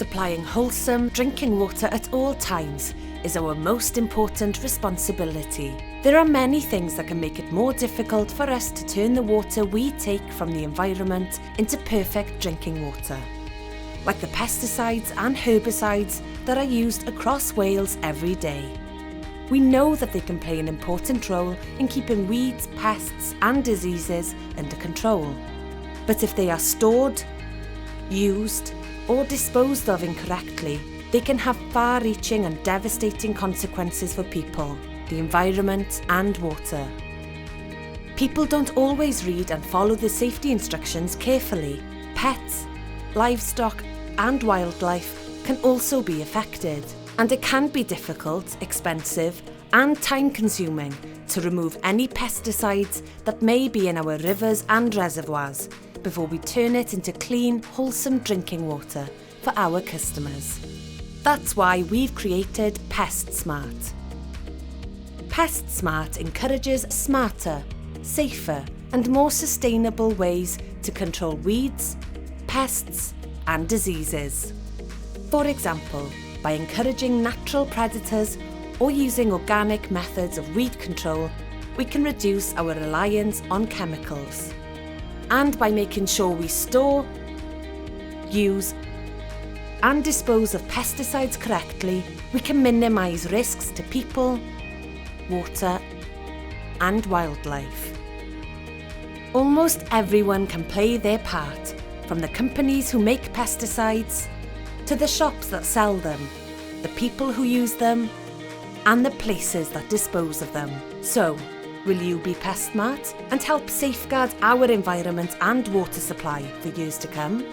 Supplying wholesome drinking water at all times is our most important responsibility. There are many things that can make it more difficult for us to turn the water we take from the environment into perfect drinking water, like the pesticides and herbicides that are used across Wales every day. We know that they can play an important role in keeping weeds, pests and diseases under control. But if they are stored, used or disposed of incorrectly, they can have far-reaching and devastating consequences for people, the environment and water. People don't always read and follow the safety instructions carefully. Pets, livestock and wildlife can also be affected, and it can be difficult, expensive and time-consuming to remove any pesticides that may be in our rivers and reservoirs before we turn it into clean, wholesome drinking water for our customers. That's why we've created PestSmart. PestSmart encourages smarter, safer and more sustainable ways to control weeds, pests and diseases. For example, by encouraging natural predators or using organic methods of weed control, we can reduce our reliance on chemicals. And by making sure we store, use and dispose of pesticides correctly, we can minimise risks to people, water and wildlife. Almost everyone can play their part, from the companies who make pesticides, to the shops that sell them, the people who use them, and the places that dispose of them. So, will you be PestSmart and help safeguard our environment and water supply for years to come?